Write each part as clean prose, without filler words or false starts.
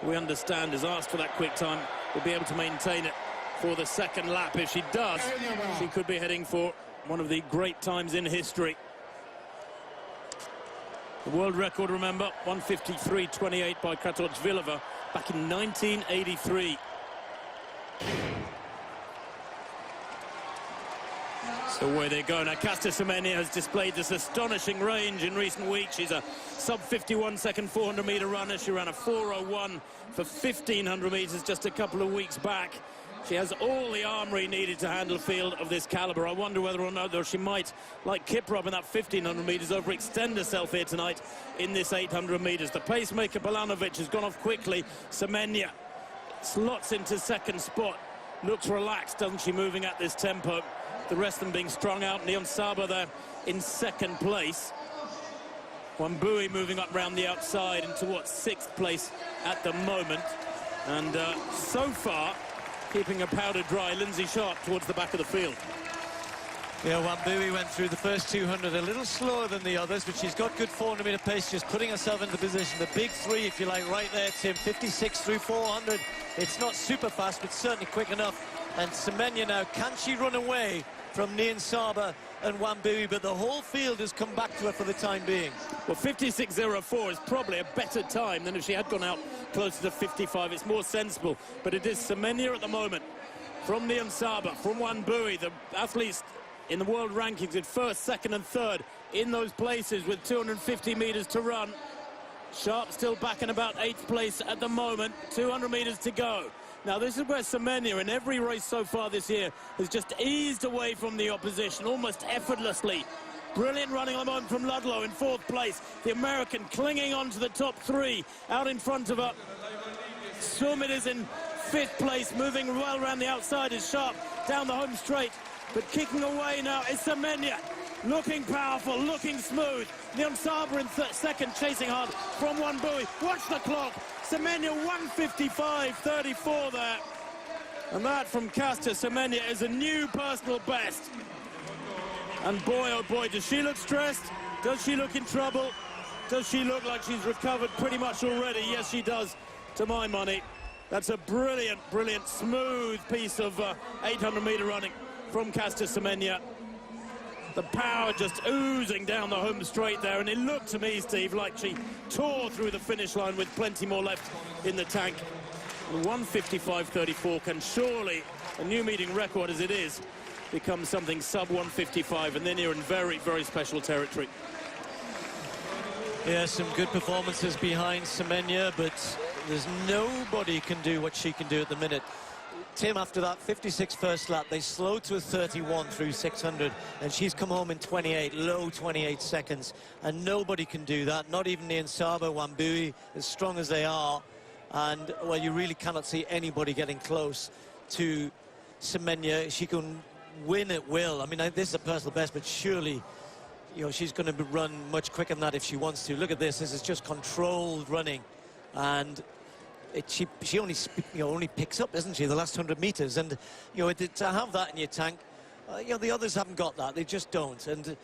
we understand, has asked for that quick time, will be able to maintain it for the second lap. If she does, she could be heading for one of the great times in history. The world record, remember, 1:53.28 by Kratochvilova back in 1983. So away they go. Now Caster Semenya has displayed this astonishing range in recent weeks. She's a sub-51 second 400-meter runner. She ran a 4:01 for 1,500 meters just a couple of weeks back. She has all the armory needed to handle a field of this caliber. I wonder whether or not, though, she might, like Kiprop in that 1,500 meters, overextend herself here tonight in this 800 meters. The pacemaker Balanovic has gone off quickly. Semenya slots into second spot. Looks relaxed, doesn't she, moving at this tempo. The rest of them being strung out. Niyonsaba there in second place. Wambui moving up round the outside into what, sixth place at the moment. And so far, keeping her powder dry, Lindsay Sharp towards the back of the field. Yeah, Wambui went through the first 200 a little slower than the others, but she's got good 400-meter pace, just putting herself into position. The big three, if you like, right there, Tim, 56 through 400. It's not super fast, but certainly quick enough. And Semenya now, can she run away from Niyonsaba and Wambui? But the whole field has come back to her for the time being. Well, 56.04 is probably a better time than if she had gone out closer to 55. It's more sensible, but it is Semenya at the moment. From Niyonsaba, from Wambui, the athletes in the world rankings in first, second and third in those places with 250 meters to run. Sharp still back in about 8th place at the moment, 200 meters to go. Now this is where Semenya in every race so far this year has just eased away from the opposition almost effortlessly. Brilliant running at the moment from Ludlow in 4th place. The American clinging on to the top 3 out in front of her. Sumit is in 5th place, moving well around the outside is Sharp down the home straight. But kicking away now is Semenya. Looking powerful, looking smooth. Niyonsaba in second, chasing hard from Wambui. Watch the clock. Semenya 1:55.34 there. And that from Caster Semenya is a new personal best. And boy, oh boy, does she look stressed? Does she look in trouble? Does she look like she's recovered pretty much already? Yes, she does, to my money. That's a brilliant, brilliant, smooth piece of 800-meter running from Caster Semenya. The power just oozing down the home straight there, and it looked to me, Steve, like she tore through the finish line with plenty more left in the tank. 1:55.34 can surely, a new meeting record as it is, become something sub-1:55, and then you're in very, very special territory. Yeah, some good performances behind Semenya, but there's nobody can do what she can do at the minute. Tim, after that 56 first lap, they slowed to a 31 through 600, and she's come home in 28, low 28 seconds, and nobody can do that, not even Niyonsaba, Wambui, as strong as they are, and, well, you really cannot see anybody getting close to Semenya. She can win at will. I mean, this is a personal best, but surely, you know, she's going to run much quicker than that if she wants to. Look at this is just controlled running, and she only, only picks up, doesn't she, the last 100 meters, and to have that in your tank, the others haven't got that. They just don't, and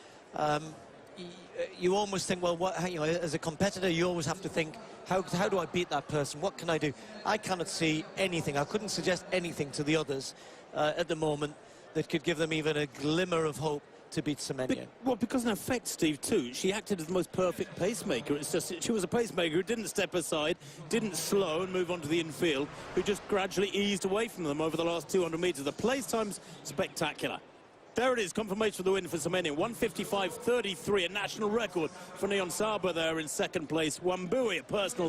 you almost think, well, what, as a competitor, you always have to think, how do I beat that person? What can I do? I cannot see anything. I couldn't suggest anything to the others at the moment that could give them even a glimmer of hope to beat Semenya. Well, because in effect, Steve, too, she acted as the most perfect pacemaker. It's just she was a pacemaker who didn't step aside, didn't slow and move on to the infield, who just gradually eased away from them over the last 200 meters. The place time's spectacular. There it is, confirmation of the win for Semenya. 1:55.33, a national record for Niyonsaba there in second place. Wambui, a personal